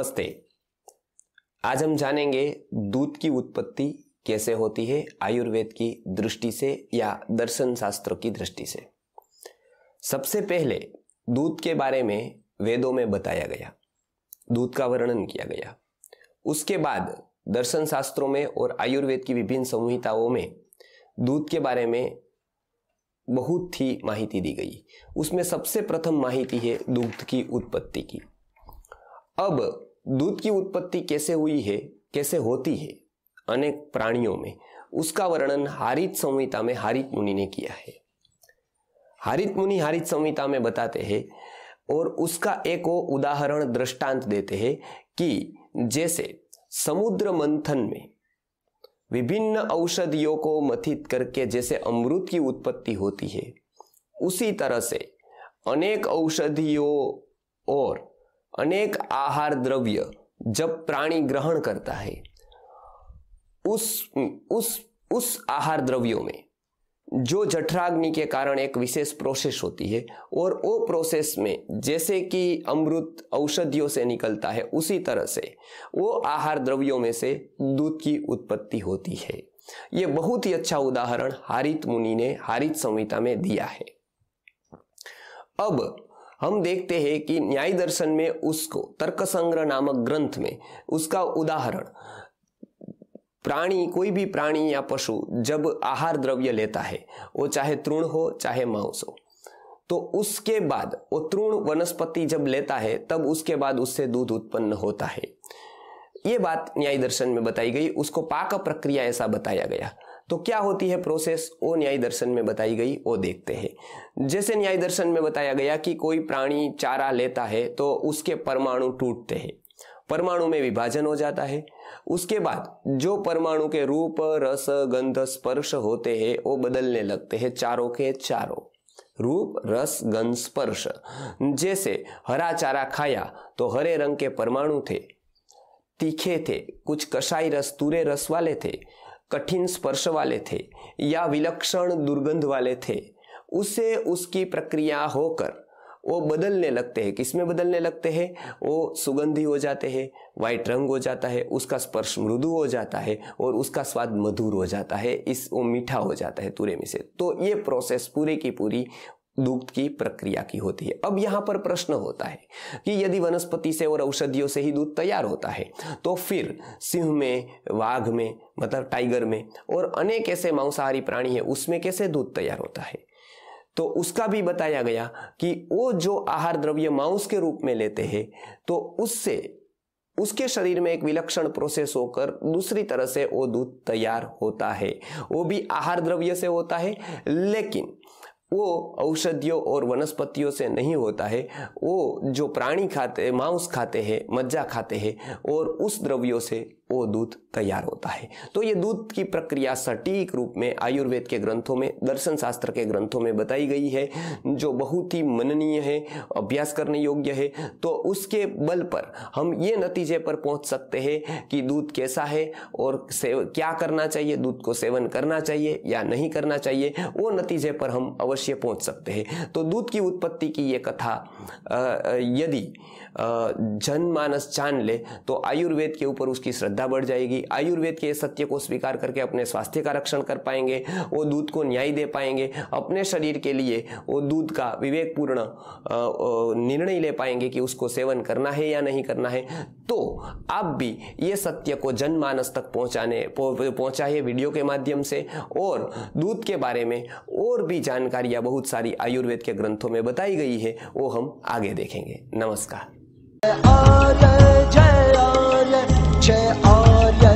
नमस्ते। आज हम जानेंगे दूध की उत्पत्ति कैसे होती है आयुर्वेद की दृष्टि से या दर्शन शास्त्र की दृष्टि से। सबसे पहले दूध के बारे में वेदों में बताया गया, दूध का वर्णन किया गया। उसके बाद दर्शन शास्त्रों में और आयुर्वेद की विभिन्न संहिताओं में दूध के बारे में बहुत ही माहिती दी गई। उसमें सबसे प्रथम माहिती है दूध की उत्पत्ति की। अब दूध की उत्पत्ति कैसे हुई है, कैसे होती है अनेक प्राणियों में, उसका वर्णन हारित संहिता में हारित मुनि ने किया है। हारित मुनि हारित संहिता में बताते हैं और उसका एक उदाहरण दृष्टांत देते हैं कि जैसे समुद्र मंथन में विभिन्न औषधियों को मथित करके जैसे अमृत की उत्पत्ति होती है, उसी तरह से अनेक औषधियों और अनेक आहार द्रव्य जब प्राणी ग्रहण करता है, उस आहार द्रव्यों में जो जठराग्नि के कारण एक विशेष प्रोसेस होती है और वो प्रोसेस में जैसे कि अमृत औषधियों से निकलता है, उसी तरह से वो आहार द्रव्यों में से दूध की उत्पत्ति होती है। ये बहुत ही अच्छा उदाहरण हारित मुनि ने हारित संहिता में दिया है। अब हम देखते हैं कि न्याय दर्शन में उसको तर्क संग्रह नामक ग्रंथ में उसका उदाहरण, प्राणी कोई भी प्राणी या पशु जब आहार द्रव्य लेता है, वो चाहे तृण हो चाहे मांस हो, तो उसके बाद वो तृण वनस्पति जब लेता है तब उसके बाद उससे दूध उत्पन्न होता है। ये बात न्याय दर्शन में बताई गई। उसको पाक प्रक्रिया ऐसा बताया गया। तो क्या होती है प्रोसेस, वो न्याय दर्शन में बताई गई, वो देखते हैं। जैसे न्याय दर्शन में बताया गया कि कोई प्राणी चारा लेता है तो उसके परमाणु टूटते हैं, परमाणु में विभाजन हो जाता है। उसके बाद जो परमाणु के रूप रस गंध स्पर्श होते हैं वो बदलने लगते हैं, चारों के चारों रूप रस गंध स्पर्श। जैसे हरा चारा खाया तो हरे रंग के परमाणु थे, तीखे थे, कुछ कषाई रस तुरे रस वाले थे, कठिन स्पर्श वाले थे या विलक्षण दुर्गंध वाले थे। उससे उसकी प्रक्रिया होकर वो बदलने लगते हैं। किसमें बदलने लगते हैं? वो सुगंधी हो जाते हैं, वाइट रंग हो जाता है, उसका स्पर्श मृदु हो जाता है और उसका स्वाद मधुर हो जाता है, वो मीठा हो जाता है तुरे में से। तो ये प्रोसेस पूरी की पूरी दूध की प्रक्रिया की होती है। अब यहाँ पर प्रश्न होता है कि यदि वनस्पति से और औषधियों से ही दूध तैयार होता है तो फिर सिंह में, वाघ में, मतलब टाइगर में और अनेक ऐसे मांसाहारी प्राणी है, उसमें कैसे दूध तैयार होता है? तो उसका भी बताया गया कि वो जो आहार द्रव्य मांस के रूप में लेते हैं तो उससे उसके शरीर में एक विलक्षण प्रोसेस होकर दूसरी तरह से वो दूध तैयार होता है। वो भी आहार द्रव्य से होता है, लेकिन वो औषधियों और वनस्पतियों से नहीं होता है। वो जो प्राणी खाते हैं, मांस खाते हैं, मज्जा खाते हैं और उस द्रव्यों से वो दूध तैयार होता है। तो ये दूध की प्रक्रिया सटीक रूप में आयुर्वेद के ग्रंथों में, दर्शन शास्त्र के ग्रंथों में बताई गई है, जो बहुत ही मननीय है, अभ्यास करने योग्य है। तो उसके बल पर हम ये नतीजे पर पहुंच सकते हैं कि दूध कैसा है और क्या करना चाहिए, दूध को सेवन करना चाहिए या नहीं करना चाहिए, वो नतीजे पर हम अवश्य पहुंच सकते हैं। तो दूध की उत्पत्ति की ये कथा यदि जनमानस जान ले तो आयुर्वेद के ऊपर उसकी श्रद्धा बढ़ जाएगी। आयुर्वेद के सत्य को स्वीकार करके अपने स्वास्थ्य का रक्षण कर पाएंगे, वो दूध को न्याय दे पाएंगे, अपने शरीर के लिए वो दूध का विवेकपूर्ण निर्णय ले पाएंगे कि उसको सेवन करना है या नहीं करना है। तो आप भी ये सत्य को जनमानस तक पहुंचाए वीडियो के माध्यम से, और दूध के बारे में और भी जानकारियां बहुत सारी आयुर्वेद के ग्रंथों में बताई गई है, वो हम आगे देखेंगे। नमस्कार। जय आर्य जय आर्य जय आर्य।